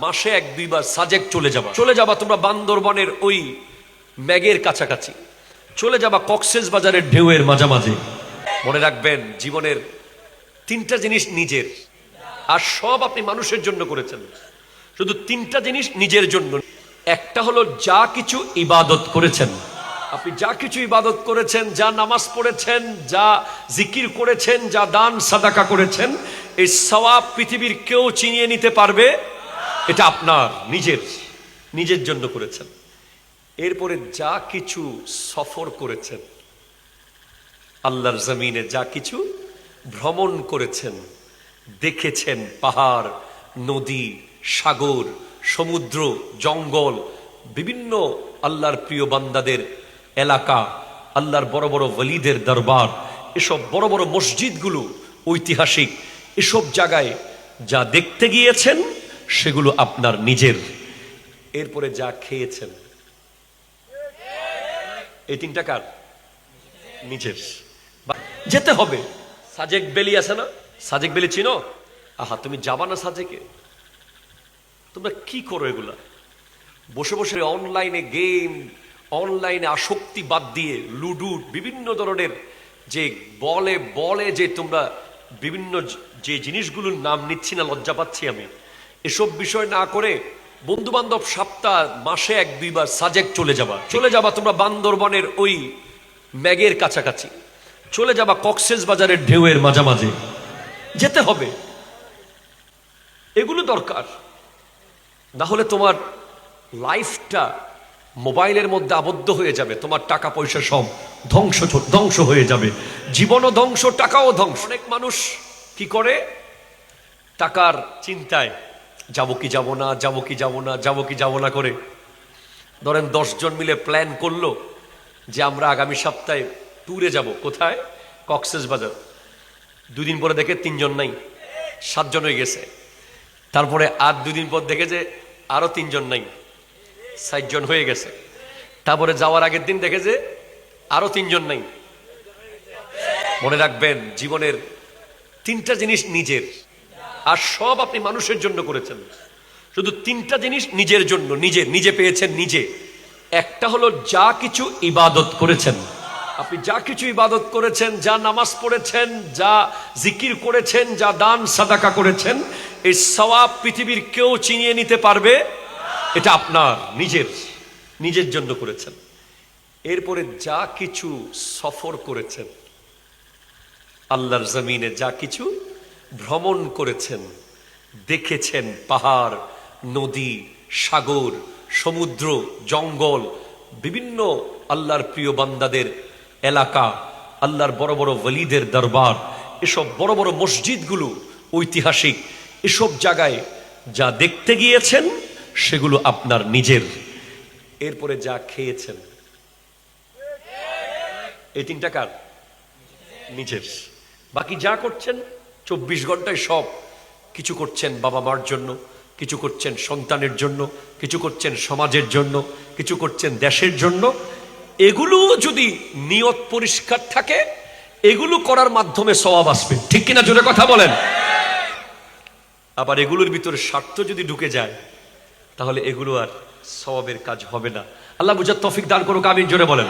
মাসে এক দুইবার সাজেক চলে যাবা তোমরা বান্দরবনের ওই ম্যাগের কাছাকাছি, চলে যাবা কক্সেস বাজারের ঢেউয়ের মাঝামাঝি। মনে রাখবেন জীবনের তিনটা জিনিস নিজের, আর সব আপনি মানুষের জন্য করেছেন। শুধু তিনটা জিনিস নিজের জন্য। একটা হলো যা কিছু ইবাদত করেছেন, আপনি যা কিছু ইবাদত করেছেন, যা নামাজ পড়েছেন, যা জিকির করেছেন, যা দান সাদাকা করেছেন, এই সওয়াব পৃথিবীর কেউ চিনিয়ে নিতে পারবে? এটা আপনার নিজের জন্য করেছেন। এরপরে যা কিছু সফর করেছেন, আল্লাহর জমিনে যা কিছু ভ্রমণ করেছেন, দেখেছেন, পাহাড়, নদী, সাগর, সমুদ্র, জঙ্গল, বিভিন্ন আল্লাহর প্রিয় বান্দাদের এলাকা, আল্লাহর বড় বড় ওয়ালিদের দরবার, এসব বড় বড় মসজিদগুলো ঐতিহাসিক, এসব জায়গায় যা দেখতে গিয়েছেন সেগুলো আপনার নিজের। এরপরে যা খেয়েছেন, এই তিনটা কার? নিজের। যেতে হবে। সাজেক বেলি আছে না? সাজেক বেলি চিনো? আহা, তুমি যাবা না সাজেকে? তোমরা কি করো এগুলা? বসে বসে অনলাইনে গেম, অনলাইনে আসক্তি বাদ দিয়ে লুডু, বিভিন্ন ধরনের যে বলে যে তোমরা বিভিন্ন যে জিনিসগুলোর নাম নিচ্ছি না, লজ্জা পাচ্ছি আমি। এসব বিষয় না করে বন্ধু বান্ধব সপ্তাহ মাসে এক দুইবার সাজেক চলে যাবা তোমরা বান্দরবনের ওই ম্যাগের কাছাকাছি, চলে যাবা কক্সেস বাজারের ঢেউয়ের মাঝামাঝি। যেতে হবে, এগুলো দরকার। না হলে তোমার লাইফটা মোবাইলের মধ্যে আবদ্ধ হয়ে যাবে, তোমার টাকা পয়সা সব ধ্বংস হয়ে যাবে, জীবনও ধ্বংস, টাকাও ধ্বংস। অনেক মানুষ কি করে? টাকার চিন্তায় যাবো কি যাবো না করে, ধরেন 10 জন মিলে প্ল্যান করলো যে আমরা আগামী সপ্তাহে ট্যুরে যাব। কোথায়? কক্সেস বাজার। 2 দিন পরে দেখে 3 জন নাই, 7 জন হয়ে গেছে। তারপরে আর 2 দিন পর দেখে যে আরো 3 জন নাই, 7 জন হয়ে গেছে। তারপরে যাওয়ার আগের দিন দেখে যে আরো 3 জন নাই। মনে রাখবেন জীবনের তিনটা জিনিস নিজের, আর সব আপনি মানুষের জন্য করেছেন। শুধু তিনটা জিনিস নিজের জন্য, নিজে পেয়েছেন নিজে। একটা হলো যা কিছু ইবাদত করেছেন, আপনি যা কিছু ইবাদত করেছেন, যা নামাজ পড়েছেন, যা জিকির করেছেন, যা দান সাদাকা করেছেন, এই সওয়াব পৃথিবীর কেউ চিনিয়ে নিতে পারবে? এটা আপনার নিজের জন্য করেছেন। এরপরে যা কিছু সফর করেছেন, আল্লাহর জমিনে যা কিছু ভ্রমণ করেছেন, দেখেছেন, পাহাড়, নদী, সাগর, সমুদ্র, জঙ্গল, বিভিন্ন আল্লাহর প্রিয় বান্দাদের এলাকা, আল্লাহর বড় বড় ওয়ালিদের দরবার, এসব বড় বড় মসজিদগুলো ঐতিহাসিক, এসব জায়গায় যা দেখতে গিয়েছেন সেগুলো আপনার নিজের। এরপরে যা খেয়েছেন, এই তিনটা কার? নিজের। বাকি যা করছেন 24 ঘন্টায় সব কিছু করছেন বাবা মার জন্য, কিছু করছেন সন্তানের জন্য, কিছু করছেন সমাজের জন্য, কিছু করছেন দেশের জন্য। এগুলো যদি নিয়ত পরিষ্কার থাকে, এগুলো করার মাধ্যমে সওয়াব আসবে। ঠিক কিনা? জোরে কথা বলেন। আবার এগুলোর ভিতরে স্বার্থ যদি ঢুকে যায়, তাহলে এগুলো আর সওয়াবের কাজ হবে না। আল্লাহ বুঝার তৌফিক দান করুক, আমিন। জোরে বলেন।